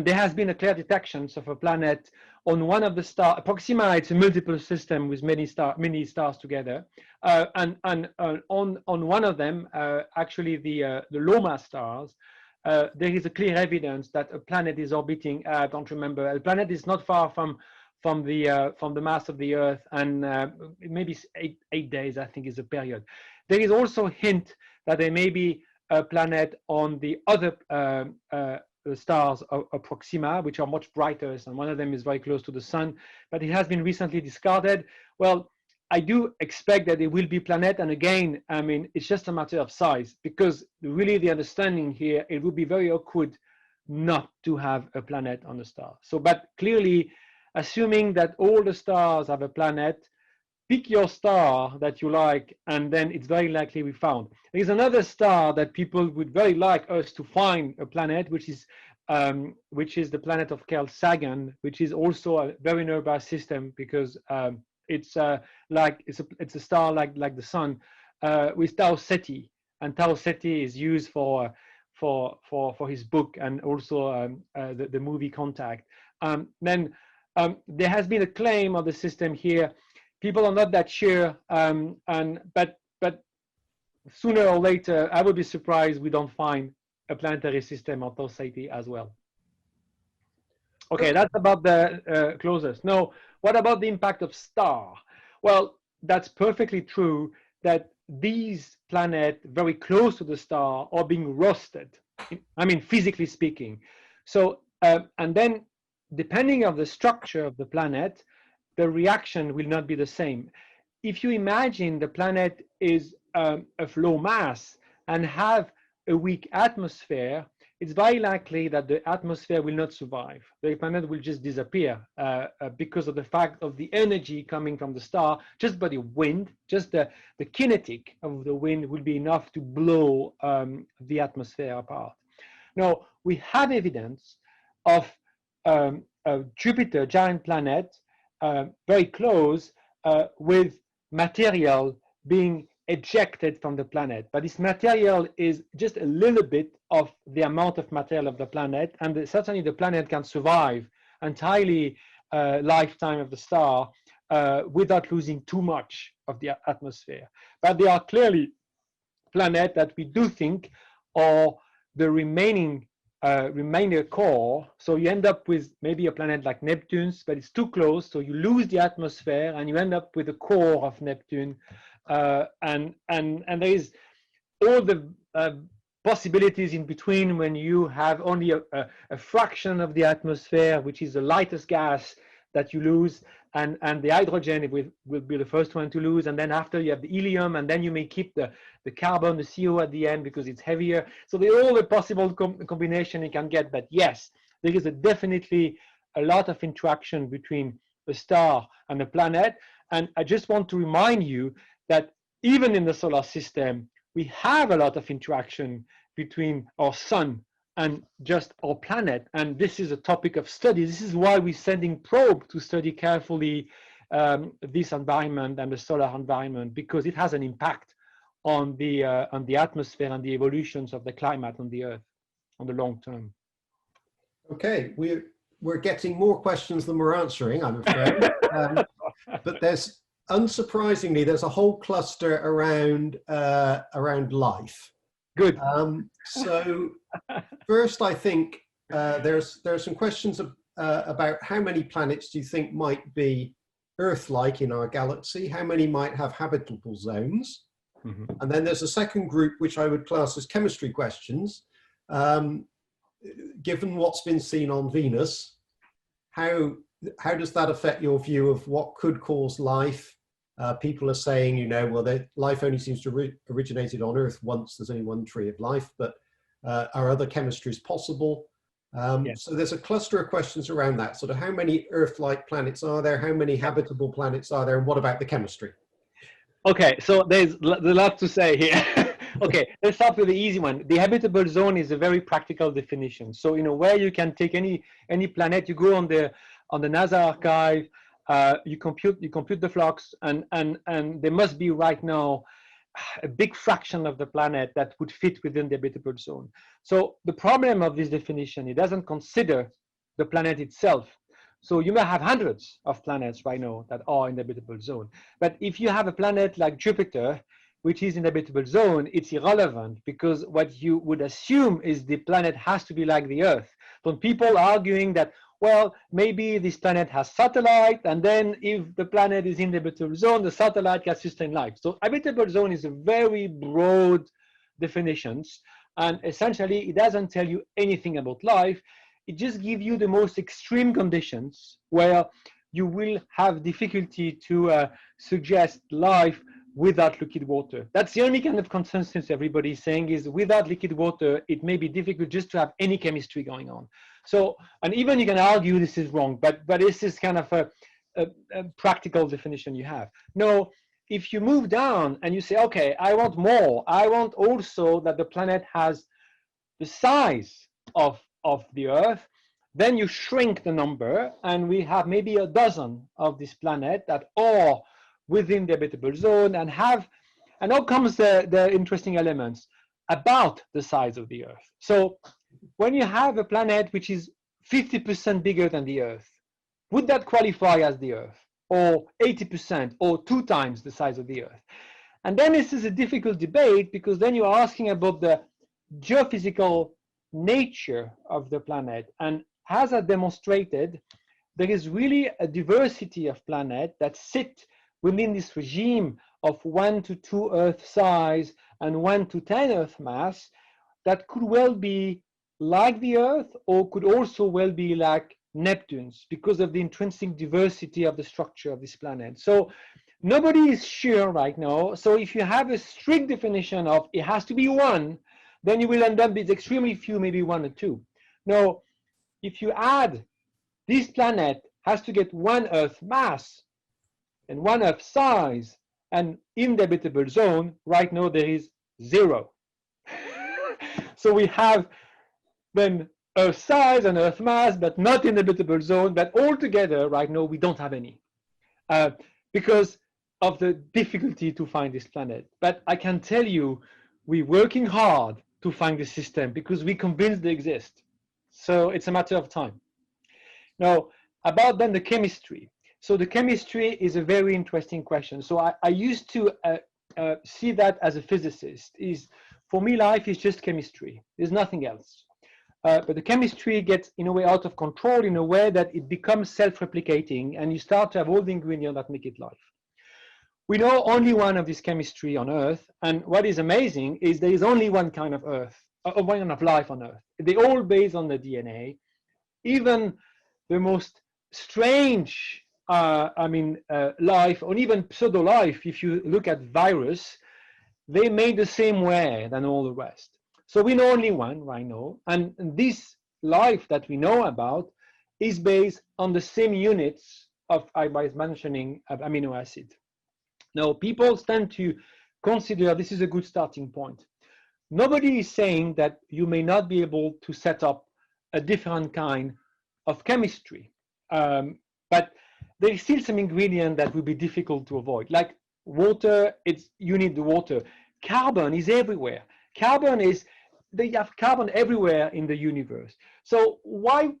there has been a clear detection of a planet on one of the stars. Proxima, it's a multiple system with many stars together, and on one of them, actually the Loma stars, there is a clear evidence that a planet is orbiting. I don't remember. A planet is not far from the mass of the Earth, and maybe 8 days, I think, is the period. There is also a hint that there may be a planet on the other stars of Proxima, which are much brighter, and one of them is very close to the sun, but it has been recently discarded. Well, I do expect that there will be planet, and again, I mean, it's just a matter of size, because really the understanding here, it would be very awkward not to have a planet on the star. So, but clearly, assuming that all the stars have a planet, pick your star that you like, and then it's very likely we found. There's another star that people would very like us to find a planet, which is the planet of Carl Sagan, which is also a very nearby system, because it's a star like the sun, with Tau Ceti, and Tau Ceti is used for his book, and also the movie Contact. Then there has been a claim of the system here. People are not that sure, but sooner or later, I would be surprised we don't find a planetary system on Tau Ceti as well. Okay, that's about the closest. Now, what about the impact of star? Well, that's perfectly true that these planets very close to the star are being roasted. I mean, physically speaking. So, and then depending on the structure of the planet, the reaction will not be the same. If you imagine the planet is of low mass and have a weak atmosphere, it's very likely that the atmosphere will not survive. The planet will just disappear because of the fact of the energy coming from the star. Just by the wind, just the kinetic of the wind will be enough to blow the atmosphere apart. Now, we have evidence of Jupiter, giant planet, very close, with material being ejected from the planet. But this material is just a little bit of the amount of material of the planet, and certainly the planet can survive entirely lifetime of the star without losing too much of the atmosphere. But there are clearly planets that we do think are the remainder core. So you end up with maybe a planet like Neptune's, but it's too close, so you lose the atmosphere and you end up with the core of Neptune. And there is all the possibilities in between, when you have only a fraction of the atmosphere, which is the lightest gas that you lose, and the hydrogen will be the first one to lose, and then after you have the helium, and then you may keep the carbon, the CO at the end, because it's heavier. So there are all the possible combination you can get, but yes, there is definitely a lot of interaction between a star and a planet. And I just want to remind you that even in the solar system, we have a lot of interaction between our sun and just our planet. And this is a topic of study. This is why we're sending probe to study carefully this environment and the solar environment, because it has an impact on the atmosphere and the evolutions of the climate on the Earth on the long term. Okay, we're getting more questions than we're answering, I'm afraid. But there's, unsurprisingly, there's a whole cluster around around life. Good. So first, I think there are some questions about how many planets do you think might be Earth-like in our galaxy? How many might have habitable zones? Mm-hmm. And then there's a second group, which I would class as chemistry questions. Given what's been seen on Venus, how does that affect your view of what could cause life? People are saying, you know, well, life only seems to originated on Earth once. There's only one tree of life, but are other chemistries possible? Yes. So there's a cluster of questions around that. Sort of how many Earth-like planets are there? How many habitable planets are there? And what about the chemistry? Okay, so there's a lot to say here. Okay, let's start with the easy one. The habitable zone is a very practical definition. So, you know, where you can take any planet, you go on the NASA archive, you compute the flux, and there must be right now a big fraction of the planet that would fit within the habitable zone. So the problem of this definition, it doesn't consider the planet itself. So you may have hundreds of planets right now that are in the habitable zone. But if you have a planet like Jupiter, which is in the habitable zone, it's irrelevant, because what you would assume is the planet has to be like the Earth. So people arguing that, well, maybe this planet has satellite, and then if the planet is in the habitable zone, the satellite can sustain life. So habitable zone is a very broad definition, and essentially it doesn't tell you anything about life. It just gives you the most extreme conditions where you will have difficulty to suggest life without liquid water. That's the only kind of consensus everybody is saying is without liquid water, it may be difficult just to have any chemistry going on. So, and even you can argue this is wrong, but this is kind of a practical definition you have. No, if you move down and you say, okay, I want more, I want also that the planet has the size of the Earth, then you shrink the number, and we have maybe a dozen of this planet that are within the habitable zone and have, and now comes the interesting elements about the size of the Earth. So when you have a planet which is 50% bigger than the Earth, would that qualify as the Earth, or 80%, or 2 times the size of the Earth? And then this is a difficult debate, because then you're asking about the geophysical nature of the planet. And as I demonstrated, there is really a diversity of planets that sit within this regime of 1 to 2 Earth size and 1 to 10 Earth mass that could well be like the Earth, or could also well be like Neptune's, because of the intrinsic diversity of the structure of this planet. So nobody is sure right now. So if you have a strict definition of it has to be 1, then you will end up with extremely few, maybe 1 or 2. Now, if you add this planet has to get 1 Earth mass and 1 Earth size, and in the habitable zone, right now there is 0. So we have then Earth size and Earth mass, but not in the habitable zone, but altogether right now we don't have any, because of the difficulty to find this planet. But I can tell you, we're working hard to find this system because we're convinced they exist. So it's a matter of time. Now, about then the chemistry. So the chemistry is a very interesting question. So I used to see that as a physicist. For me, life is just chemistry. There's nothing else. But the chemistry gets in a way out of control, in a way that it becomes self-replicating, and you start to have all the ingredients that make it life. We know only one of this chemistry on Earth, and what is amazing is there is only one kind of one kind of life on Earth. They're all based on the DNA. Even the most strange, life, or even pseudo-life, if you look at virus, they made the same way than all the rest. So we know only one right now, and this life that we know about is based on the same units of, I was mentioning, of amino acid. Now, people tend to consider this is a good starting point. Nobody is saying that you may not be able to set up a different kind of chemistry, but there is still some ingredient that will be difficult to avoid. Like water, you need the water. Carbon is everywhere. Carbon is they have carbon everywhere in the universe. So why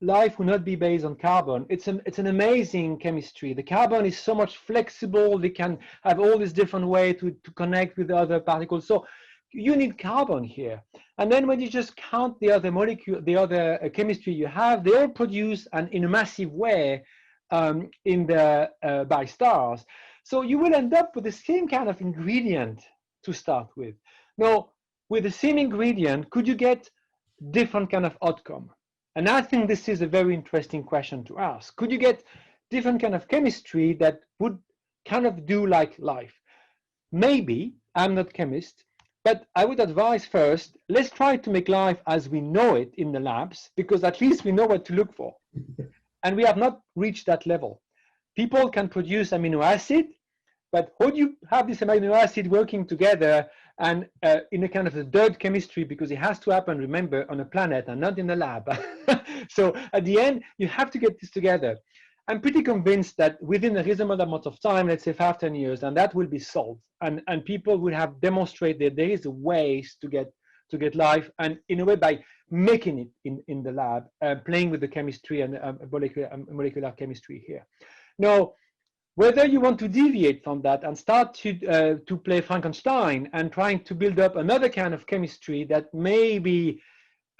life will not be based on carbon? It's an amazing chemistry. The carbon is so much flexible. They can have all these different ways to connect with the other particles. So you need carbon here. And then when you just count the other molecule, the other chemistry you have, they all produce and in a massive way by stars. So you will end up with the same kind of ingredient to start with. Now, with the same ingredient, could you get different kind of outcome? And I think this is a very interesting question to ask. Could you get different kind of chemistry that would kind of do like life? Maybe. I'm not a chemist, but I would advise first, let's try to make life as we know it in the labs, because at least we know what to look for. And we have not reached that level. People can produce amino acid, but how do you have this amino acid working together and in a kind of a dirt chemistry, because it has to happen, remember, on a planet and not in the lab. So at the end, you have to get this together. I'm pretty convinced that within a reasonable amount of time, let's say 5-10 years, and that will be solved. And people will have demonstrated there is ways to get life, and in a way by making it in the lab, playing with the chemistry and molecular chemistry here. Now, whether you want to deviate from that and start to play Frankenstein and trying to build up another kind of chemistry that may be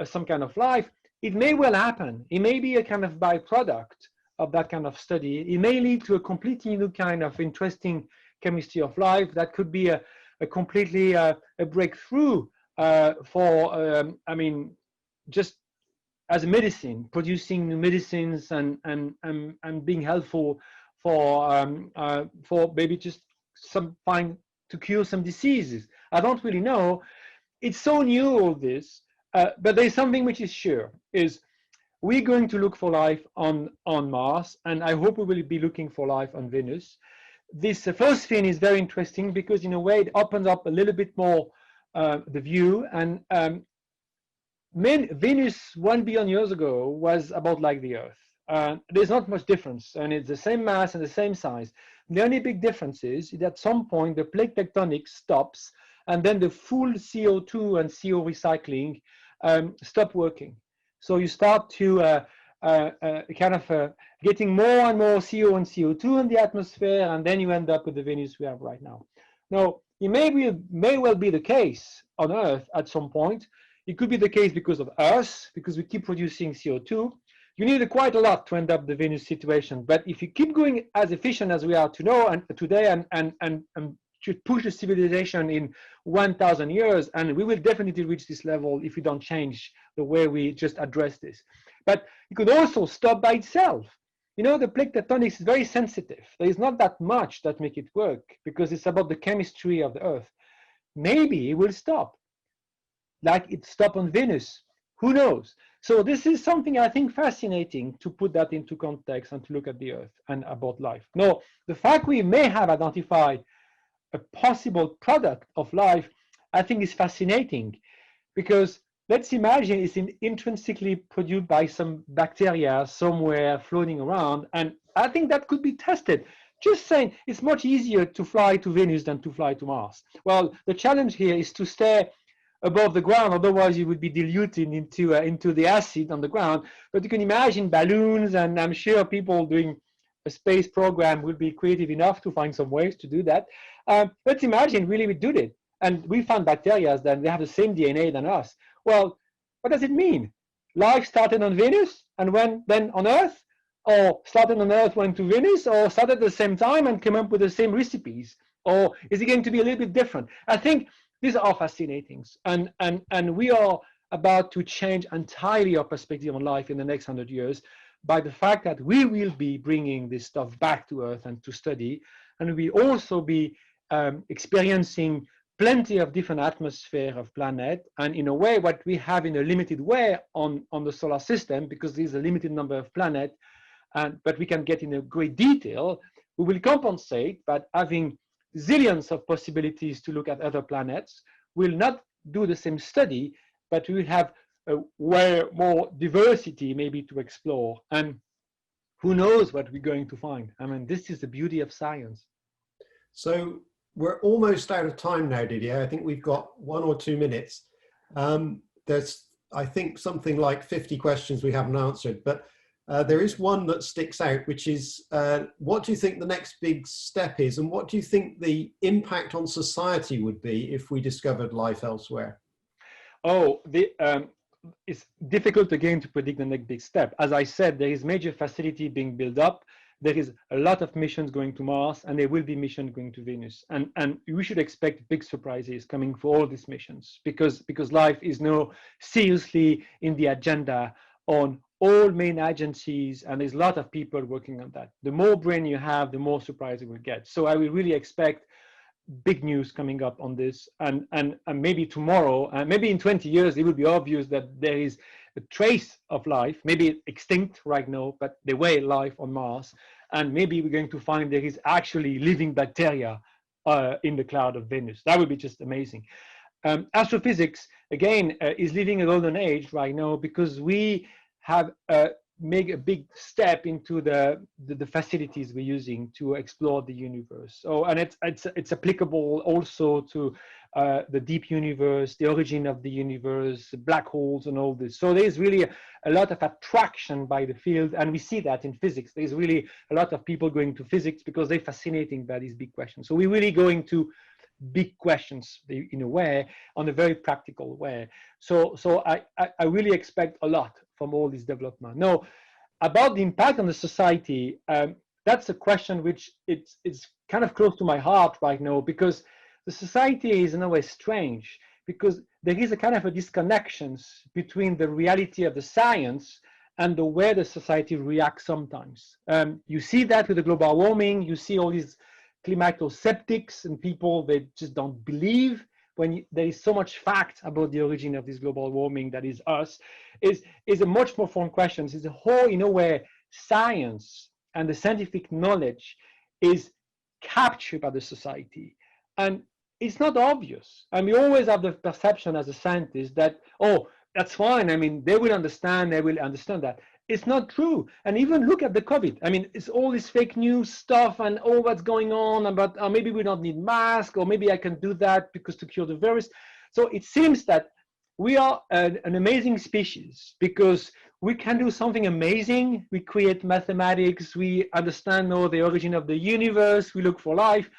some kind of life, it may well happen. It may be a kind of byproduct of that kind of study. It may lead to a completely new kind of interesting chemistry of life that could be a completely a breakthrough for, I mean, just as a medicine, producing new medicines and being helpful for maybe just to cure some diseases. I don't really know. It's so new, all this, but there's something which is sure, is we're going to look for life on Mars, and I hope we will be looking for life on Venus. This first thing is very interesting because in a way it opens up a little bit more the view, and Venus 1 billion years ago was about like the Earth. There's not much difference, and it's the same mass and the same size. The only big difference is that at some point the plate tectonics stops, and then the full CO2 and CO recycling stop working. So you start to kind of getting more and more CO and CO2 in the atmosphere, and then you end up with the Venus we have right now. Now, it may well be the case on Earth at some point. It could be the case because of us, because we keep producing CO2. You need quite a lot to end up the Venus situation. But if you keep going as efficient as we are today and should push the civilization in 1,000 years, and we will definitely reach this level if we don't change the way we just address this. But it could also stop by itself. You know, the plate tectonics is very sensitive. There is not that much that make it work because it's about the chemistry of the Earth. Maybe it will stop, like it stopped on Venus. Who knows? So this is something I think fascinating to put that into context and to look at the Earth and about life. Now, the fact we may have identified a possible product of life, I think is fascinating, because let's imagine it's intrinsically produced by some bacteria somewhere floating around, and I think that could be tested. Just saying, it's much easier to fly to Venus than to fly to Mars. Well, the challenge here is to stay above the ground, otherwise you would be diluted into the acid on the ground. But you can imagine balloons, and I'm sure people doing a space program will be creative enough to find some ways to do that. Let's imagine really we did it, and we found bacteria that they have the same DNA than us. Well, what does it mean? Life started on Venus and went then on Earth, or started on Earth, went to Venus, or started at the same time and came up with the same recipes? Or is it going to be a little bit different? I think these are fascinating, and we are about to change entirely our perspective on life in the next 100 years by the fact that we will be bringing this stuff back to Earth and to study, and we also be experiencing plenty of different atmosphere of planet, and in a way what we have in a limited way on the solar system, because there's a limited number of planets, but we can get in a great detail, we will compensate by having zillions of possibilities to look at other planets. We'll not do the same study, but we will have way more diversity maybe to explore, and who knows what we're going to find. I mean, this is the beauty of science. So we're almost out of time now, Didier. I think we've got 1 or 2 minutes. There's, I think, something like 50 questions we haven't answered, but there is one that sticks out, which is, what do you think the next big step is, and what do you think the impact on society would be if we discovered life elsewhere? Oh, it's difficult again to predict the next big step. As I said, there is major facility being built up. There is a lot of missions going to Mars, and there will be missions going to Venus. And we should expect big surprises coming for all these missions, because life is now seriously in the agenda on all main agencies, and there's a lot of people working on that. The more brain you have, the more surprise you will get. So I will really expect big news coming up on this, and maybe tomorrow, maybe in 20 years, it will be obvious that there is a trace of life, maybe extinct right now, but there were life on Mars, and maybe we're going to find there is actually living bacteria in the cloud of Venus. That would be just amazing. Astrophysics, again, is living a golden age right now, because we have make a big step into the facilities we're using to explore the universe. So, and it's applicable also to the deep universe, the origin of the universe, black holes, and all this. So there's really a lot of attraction by the field, and we see that in physics. There's really a lot of people going to physics because they're fascinated by these big questions. So we're really going to big questions in a way, on a very practical way. So I really expect a lot from all this development. Now, about the impact on the society, that's a question which it's kind of close to my heart right now, because the society is in a way strange, because there is a kind of a disconnection between the reality of the science and the way the society reacts sometimes. You see that with the global warming. You see all these climato-skeptics and people that just don't believe when there is so much fact about the origin of this global warming that is us, is a much more fun question. It's a whole, in a way, science and the scientific knowledge is captured by the society. And it's not obvious. And we always have the perception as a scientist that, oh, that's fine. I mean, they will understand that. It's not true. And even look at the COVID. I mean, it's all this fake news stuff and all what's going on about maybe we don't need masks, or maybe I can do that because to cure the virus. So it seems that we are an amazing species because we can do something amazing. We create mathematics. We understand now the origin of the universe. We look for life.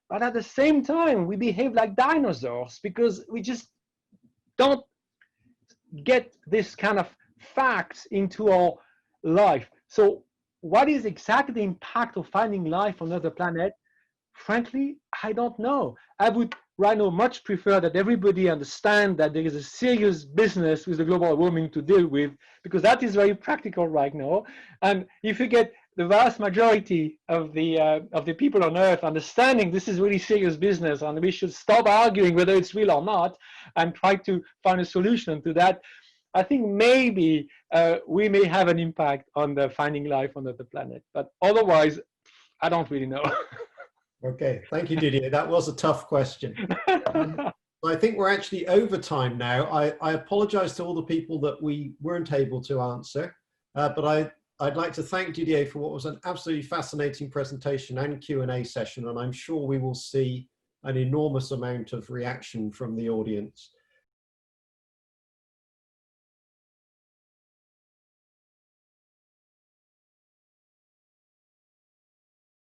But at the same time, we behave like dinosaurs because we just don't get this kind of facts into our life. So what is exactly the impact of finding life on another planet? Frankly, I don't know. I would right now much prefer that everybody understand that there is a serious business with the global warming to deal with, because that is very practical right now. And if you get the vast majority of the people on Earth understanding this is really serious business and we should stop arguing whether it's real or not and try to find a solution to that, I think maybe we may have an impact on the finding life on the planet. But otherwise, I don't really know. Okay, thank you, Didier. That was a tough question. I think we're actually over time now. I apologize to all the people that we weren't able to answer, but I'd like to thank Didier for what was an absolutely fascinating presentation and Q&A session, and I'm sure we will see an enormous amount of reaction from the audience.